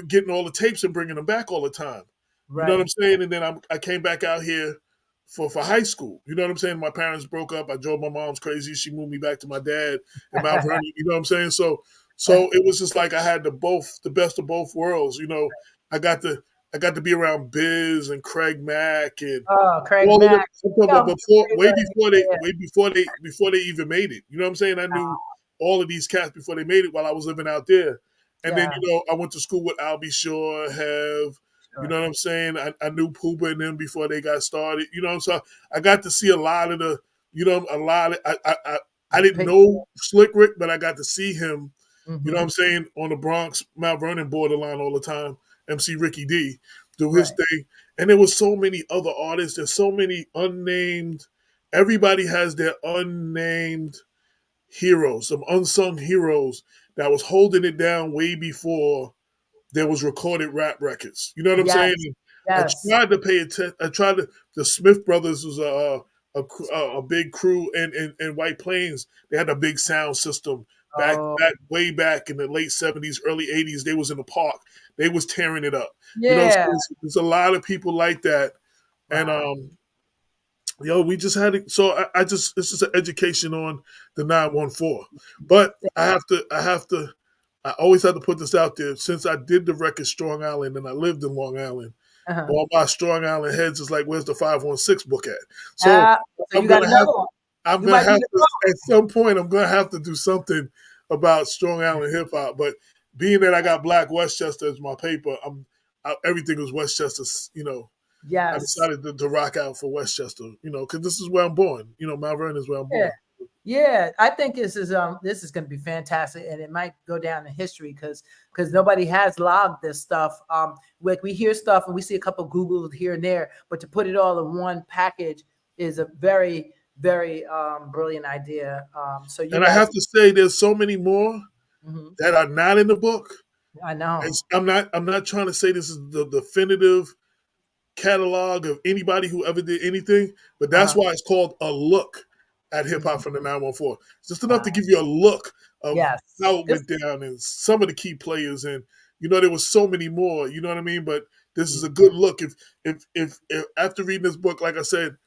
getting all the tapes and bringing them back all the time. You know what I'm Right. saying? And then I came back out here for high school. You know what I'm saying? My parents broke up. I drove my mom's crazy. She moved me back to my dad in Mount Vernon. You know what I'm saying? So it was just like I had the best of both worlds. I got I got to be around Biz and Craig Mack and Oh, Craig all of them. Mack. I'm talking about Yeah, before, very good. Yeah. before they even made it. You know what I'm saying? I knew Wow. all of these cats before they made it while I was living out there. And then, Yeah. I went to school with Albie Shore, Have, you Sure. know what I'm saying? I knew Pooba and them before they got started. So I got to see a lot of the, a lot of, I didn't Pick. know Slick Rick, but I got to see him, you know what Mm-hmm. I'm saying, on the Bronx, Mount Vernon borderline all the time. MC Ricky D do his Right. thing. And there was so many other artists. There's so many unnamed. Everybody has their unnamed heroes, some unsung heroes that was holding it down way before there was recorded rap records. You know what I'm saying? Yes. And I Yes. tried to pay attention. I tried to. The Smith Brothers was a big crew in White Plains. They had a big sound system Oh, way back in the late '70s, early '80s. They was in the park. They was tearing it up. So yeah. there's a lot of people like that, and Wow. we just had it. So I just it's just an education on the 914. But I always have to put this out there. Since I did the record Strong Island and I lived in Long Island, Uh-huh. all my Strong Island heads is like, where's the 516 book at? So Ah, so I'm you got gonna have another one. I'm You gonna might be have the to at some point I'm gonna have to do something about Strong Island hip hop. But being that I got Black Westchester as my paper, everything was Westchester. I yes. decided to rock out for Westchester, because this is where I'm born. Mount Vernon is where I'm Yeah. born. Yeah, I think this is going to be fantastic, and it might go down in history because nobody has logged this stuff. Like we hear stuff and we see a couple of Googles here and there, but to put it all in one package is a very very brilliant idea. So you And I guys, have to say, there's so many more mhm, that are not in the book. I know. And I'm not trying to say this is the definitive catalog of anybody who ever did anything, but that's Uh-huh. why it's called a look at hip hop Mhm. from the 914. It's just enough to Wow. give you a look of Yes. how it went down and some of the key players. And there was so many more. You know what I mean? But this is a good look. If after reading this book, like I said,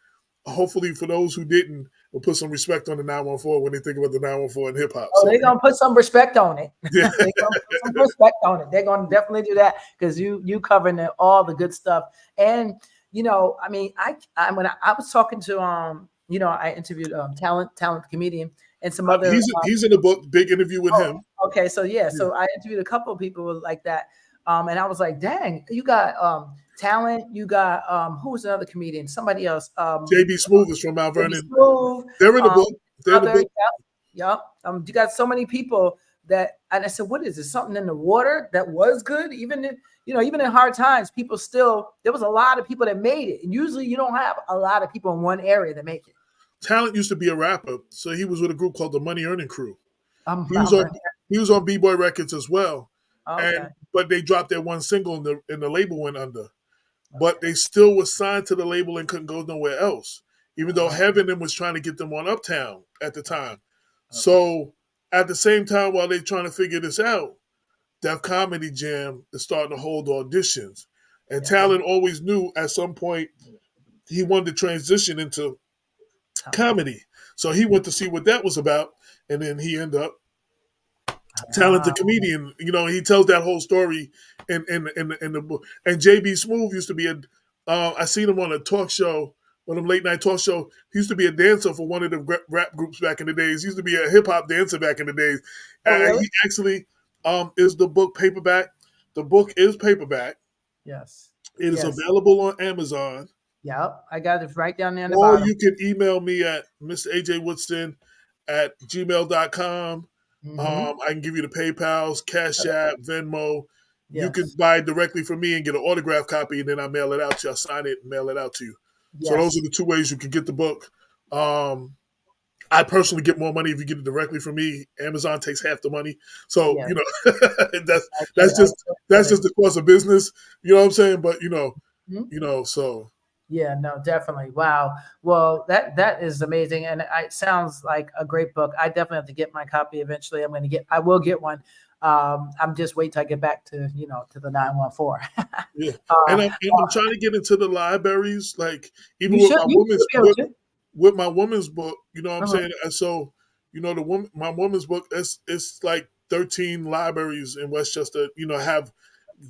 hopefully for those who didn't, will put some respect on the 914 when they think about the 914 and hip hop. Oh, So they're gonna put some respect on it. yeah, They're gonna put some respect on it. They're gonna definitely do that because you covering all the good stuff. And I mean, I was talking to I interviewed talent comedian and some other he's in the book. Big interview with oh, him. okay, so yeah, Yeah. so I interviewed a couple of people like that. And I was like, dang, you got talent, you got who was another comedian, somebody else, JB Smooth is from Mount maybe Vernon. Smooth, They're in the um, book. They're in the other, book. yep, yep. You got so many people that, and I said, what is it? Something in the water that was good, even in, even in hard times, people still. There was a lot of people that made it, and usually you don't have a lot of people in one area that make it. Talent used to be a rapper, so he was with a group called the Money Earning Crew. He was Mount on Vernon. he was on B Boy Records as well, Okay, and but they dropped their one single and the label went under. But okay, they still were signed to the label and couldn't go nowhere else, even though uh-huh, Heaven and was trying to get them on Uptown at the time. okay, So at the same time, while they're trying to figure this out, Def Comedy Jam is starting to hold auditions, and yes, Talent always knew at some point he wanted to transition into comedy. comedy. So he went to see what that was about, and then he ended up Ah, talented comedian. He tells that whole story in the book. And JB Smooth used to be I seen him on a talk show, one of them late night talk show. He used to be a dancer for one of the rap groups back in the days. He used to be a hip hop dancer back in the days. oh really? He actually is the book paperback. The book is paperback. Yes, It is yes, available on Amazon. yep. I got it right down there in the Or bottom. you can email me at Mr. AJ Woodson at gmail.com. Mm-hmm. I can give you the PayPal's, Cash App, Venmo. You can Yes, buy it directly from me and get an autograph copy, and then I mail it out to you. I sign it and mail it out to you. So those are yes, the two ways you can get the book. I personally get more money if you get it directly from me. Amazon takes half the money, so yes. that's I get it. that's I just totally that's get it. just the course of business. You know what I'm saying? But Mhm. so Yeah, no, definitely. Wow. Well, that is amazing, and it sounds like a great book. I definitely have to get my copy eventually. I will get one. I'm just waiting till I get back to to the 914. yeah, uh, and I'm trying to get into the libraries, like even you should be able to. with my woman's book. You know what I'm Uh-huh. saying? And so my woman's book, it's like 13 libraries in Westchester. Have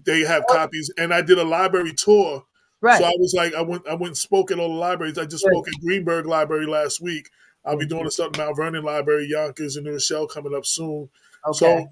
they have copies, and I did a library tour. So Right. I was like, I went and spoke at all the libraries. I just Good. spoke at Greenberg Library last week. I'll be Thank doing you. a stuff at Mount Vernon Library, Yonkers, and New Rochelle coming up soon. So Okay.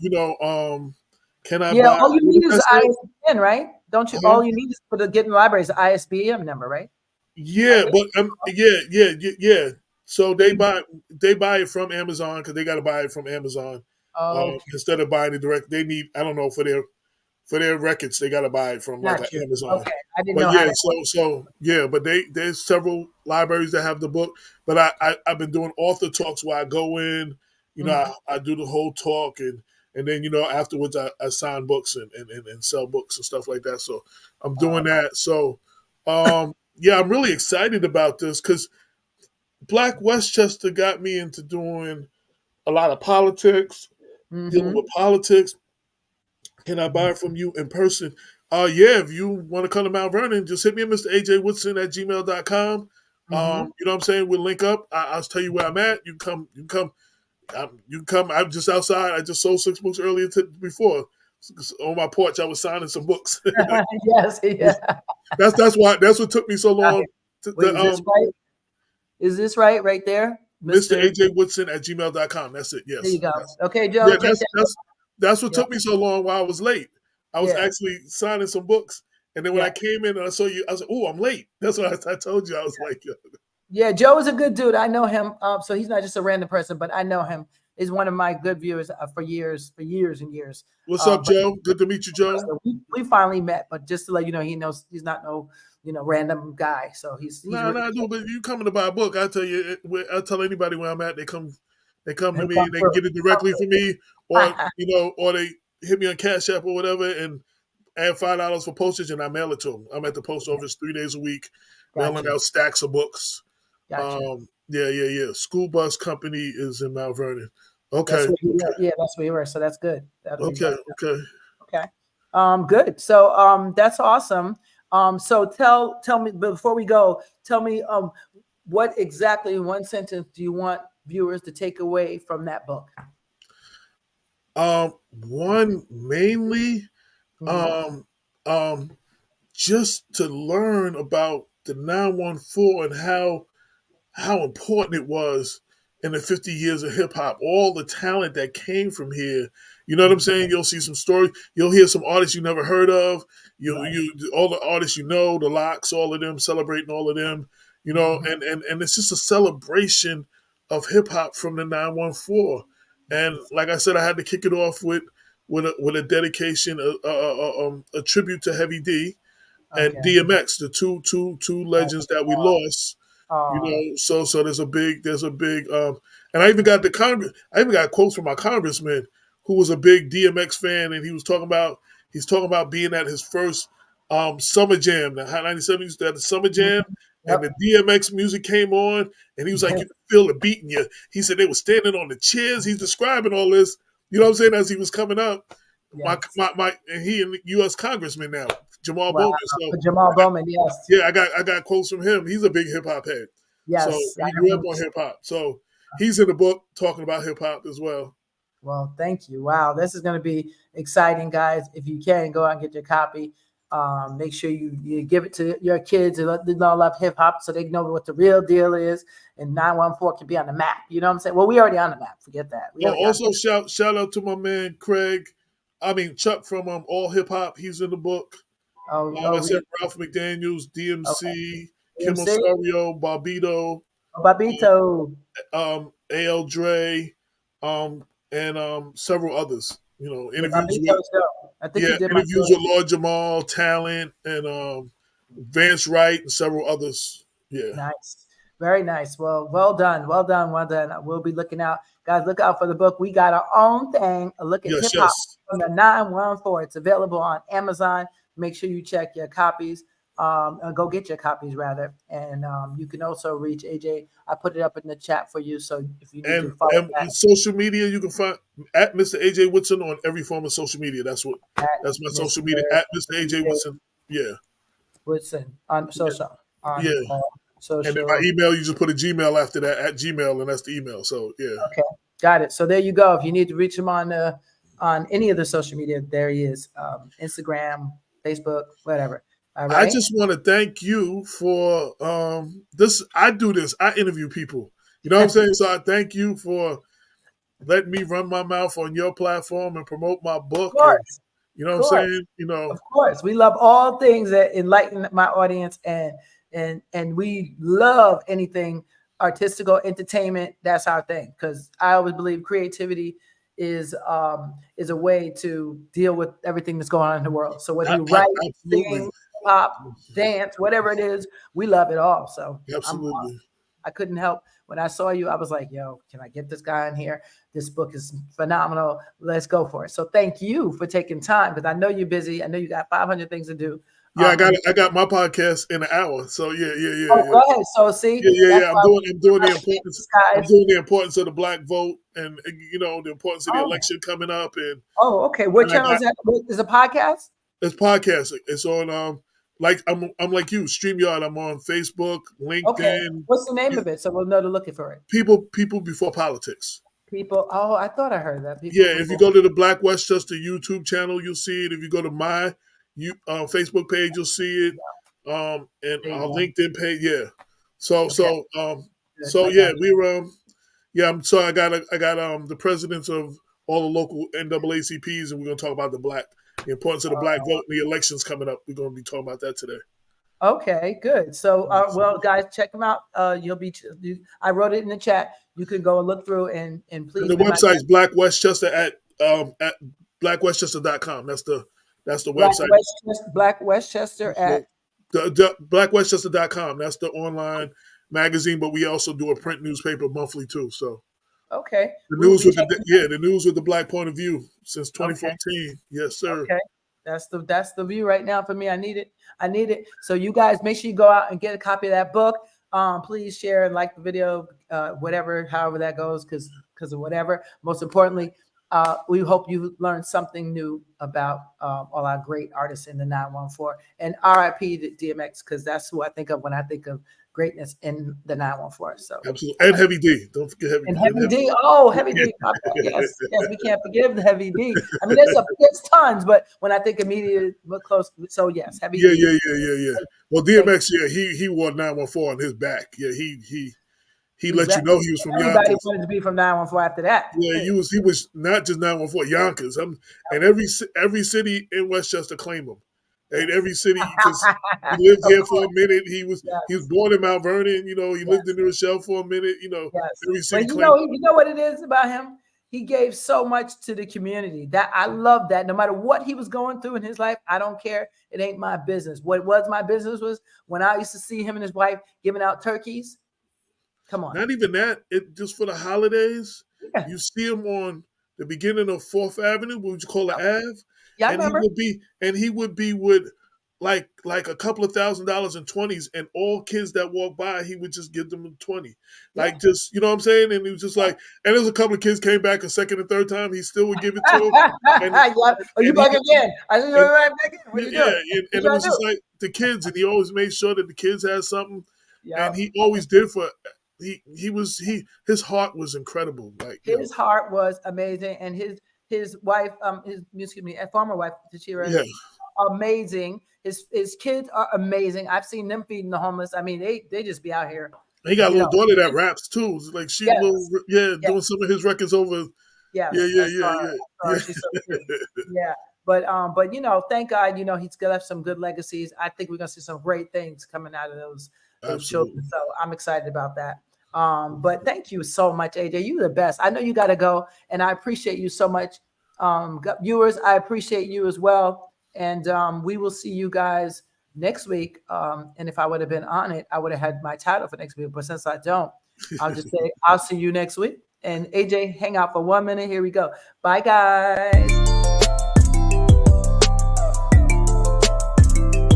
can I Yeah, buy? all you What need did is I the say? ISBN, right? Don't you? Huh? All you need is for the get in the library is the ISBN number, right? Yeah, Right. but yeah. So There you go. they buy it from Amazon because they got to buy it from Amazon Okay. instead of buying it direct. They need, I don't know, for their records they got to buy it from like an Got you. Amazon. Okay. I didn't But know how yeah, that worked. but there's several libraries that have the book. But I've been doing author talks where I go in, Mhm. I do the whole talk and then afterwards I sign books and sell books and stuff like that. So I'm doing that. So yeah, I'm really excited about this because Black Westchester got me into doing a lot of politics, dealing with Mhm. politics. Can I buy Mhm. it from you in person? Yeah, if you want to come to Mount Vernon, just hit me at Mr. AJ Woodson at gmail.com. Mhm. You know what I'm saying? We'll link up. I'll tell you where I'm at. You can come. You can come. You can come. I'm just outside. I just sold 6 books earlier before. On my porch, I was signing some books. Yes. Yeah. That's what took me so Got long. it. Wait, is this right? Is this right there, Mr. Mister? AJ Woodson at gmail.com. That's it. There you Yes. go. Yes. Okay, Joe. Yeah, Check that. that's what Yeah. took me so long while I was late. I was Yeah. actually signing some books, and then when I Yeah. came in and I saw you, I was like, "Oh, I'm late." That's what I told you. I was like, Yeah, Joe is a good dude. I know him. So he's not just a random person, but I know him. He's one of my good viewers for years and years. "What's up, But Joe? Good to meet you, Joe." so we finally met. But just to let you know, he knows he's not no random guy. So he's Nah, really nah, no, but you coming to buy a book? I tell you, I tell anybody where I'm at. They come to he me. come They can through. get it directly from me, or they hit me on Cash App or whatever, and add $5 for postage, and I mail it to them. I'm at the post office 3 days a week, Got mailing you. out stacks of books. Got you. Yeah. School bus company is in Mount Vernon. Okay, That's where you were. Yeah, that's where you were. So that's good. That'll be okay, better. okay. Okay. Good. So that's awesome. So tell me before we go, tell me what exactly in one sentence do you want viewers to take away from that book? One mainly, Mhm. um, um, just to learn about the 914 and how important it was in the 50 years of hip hop, all the talent that came from here. You know what I'm saying? You'll see some stories. You'll hear some artists you never heard of. Right. All the artists the Locks, all of them, celebrating all of them. Mhm. And it's just a celebration of hip hop from the 914. And like I said, I had to kick it off with a dedication, a tribute to Heavy D and Okay. DMX, the two legends that we lost. Oh, So there's a big and I even got quotes from my congressman who was a big DMX fan, and he's talking about being at his first summer jam. The Hot 97 used to have the summer jam, mhm. and the Yep. DMX music came on, and he was like, you could feel the beat in you. He said they were standing on the chairs. He's describing all this, you know what I'm saying, as he was coming up. Yes. And he in the U.S. Congressman now, Jamal Wow. Bowman. So Jamal Bowman. Yes. yeah, I got quotes from him. He's a big hip hop head. So Yes. I he know grew up him. on hip hop. So he's in the book talking about hip hop as well. Well, thank you. Wow, this is going to be exciting, guys. If you can, go out and get your copy. Make sure you give it to your kids and let them know love hip hop so they know what the real deal is. And 914 can be on the map. You know what I'm saying? Well, we already on the map. Forget that. We Oh, already on. also shout out to my man Chuck from All Hip Hop. He's in the book. I said We Ralph McDaniels, okay. DMC, Kim AMC, Osorio, Barbito, Babito. AL Dre, and several others. Yeah, Interviews with Babito's dope. I think he did my interviews story. with Lord Jamal, Talent, and Vance Wright, and several others. Yeah. Nice. Very nice. Well done. Well done. Well done. We'll be looking out. Guys, look out for the book. We got our own thing. A look at Yes, hip hop yes. from the 914. It's available on Amazon. Make sure you check your copies. Go get your copies rather. And you can also reach AJ. I put it up in the chat for you. So if you need to follow And that social media, you can find at Mr. AJ Woodson on every form of social media. at That's my social Mr. media at Mr. AJ AJ Woodson. Yeah, Woodson on social. yeah. On And then my social. email, you just put a Gmail after that at Gmail, and that's the email. So yeah, Okay, got it. So there you go. If you need to reach him on on any of the social media, there he is. Instagram, Facebook, whatever. All I right. just want to thank you for this. I do this. I interview people. You know what I'm saying? So I thank you for letting me run my mouth on your platform and promote my Of book. And course. you know Of what I'm course. saying? You know, Of course. We love all things that enlighten my audience, and we love anything artistical entertainment. That's our thing. Because I always believe creativity is a way to deal with everything that's going on in the world. So whether you write, absolutely, sing, pop, dance, whatever it is, we love it all. So absolutely. I couldn't help when I saw you. I was like, "Yo, can I get this guy in here? This book is phenomenal. Let's go for it." So thank you for taking time because I know you're busy. I know you got 500 things to do. Yeah, And I got my podcast in an hour. So oh, go ahead. So see, that's I'm why doing the I appreciate importance. these I'm guys. doing the importance of the black vote, and you know the importance of the Oh, election coming up, oh, okay. What and I channel got is that? Is a podcast? it's podcasting. It's on like I'm like you, StreamYard. I'm on Facebook, Okay. LinkedIn. What's the name of it? So we'll know to look for it. People before politics. People. Oh, I thought I heard that. People Yeah, if you before. go to the Black Westchester YouTube channel, you'll see it. If you go to my Facebook page, you'll see it. And There you our go. LinkedIn page, yeah. So Okay. so Good. so I yeah, got we were yeah. So I got the presidents of all the local NAACPs, and we're gonna talk about the importance of the black vote and the elections coming up. We're gonna be talking about that today. Okay, good. So, well, guys, check them out. I wrote it in the chat. You can go and look through and And please the be my website's Black Westchester at blackwestchester.com. That's the Black website. Westchester, Black Westchester So at the blackwestchester.com. That's the online magazine, but we also do a print newspaper monthly too. So okay. the We will news be with checking. the news with the black point of view since Okay, 2014. Yes, sir. okay. That's the view right now for me. I need it. I need it. So you guys make sure you go out and get a copy of that book. Please share and like the video, whatever, however that goes, because of whatever. Most importantly, we hope you learned something new about all our great artists in the 914 and RIP to DMX, because that's who I think of when I think of greatness in the 914. So Absolutely. And Heavy D. Don't forget Heavy and D. Heavy D. Oh, Heavy D. My bad. Yes, yes, we can't forgive the Heavy D. I mean, there's tons, but when I think immediately, look close. So yes, Heavy Yeah, D. yeah, yeah, yeah, yeah. Well, Thank DMX, yeah, he wore 914 on his back. Yeah, he you. let you Exactly. know he was from Everybody Yonkers. wanted to be from 914 after that. Yeah, he was not just 914 Yonkers. And every city in Westchester claimed him. And Yes. every city because he lived Of here for a course. minute. He was Yes. born in Mount Vernon. You know, he lived Yes. in New Rochelle for a minute. You know, Yes. every city But claimed you know what it is about him? He gave so much to the community. That I love that. No matter what he was going through in his life, I don't care. It ain't my business. What was my business was when I used to see him and his wife giving out turkeys. Come on. not even that. It just for the holidays. Yeah. You see him on the beginning of Fourth Avenue, what would you call it, Ave, Yeah, I and remember. he would be with like a couple of $1,000s in 20s, and all kids that walk by, he would just give them a 20, Yeah. like just you know what I'm saying. And he was just like, and there's a couple of kids came back a second and third time, he still would give it to them, and Yeah. Oh, you and he back again. I see you and right back again. What you yeah, doing? What and you it trying was to just do? like the kids, and he always made sure that the kids had something, and Yep. he always did for his heart was incredible, like you know, His heart was amazing, and his wife, his excuse me, a former wife, Tashira, yeah. amazing. His kids are amazing. I've seen them feeding the homeless. I mean, they just be out here, He got a you little know. daughter that raps too. It's like she little Yes, yeah, yes, doing some of his records over. Yeah, yes. yeah, I saw yeah, her. yeah, I saw her. She's so cute. Yeah, but thank God, he's gonna have some good legacies. I think we're gonna see some great things coming out of those children. absolutely. So I'm excited about that. But thank you so much, AJ. You're the best. I know you got to go, and I appreciate you so much. Viewers, I appreciate you as well. And we will see you guys next week. And if I would have been on it, I would have had my title for next week. But since I don't, I'll just say I'll see you next week. And AJ, hang out for 1 minute. Here we go. Bye, guys.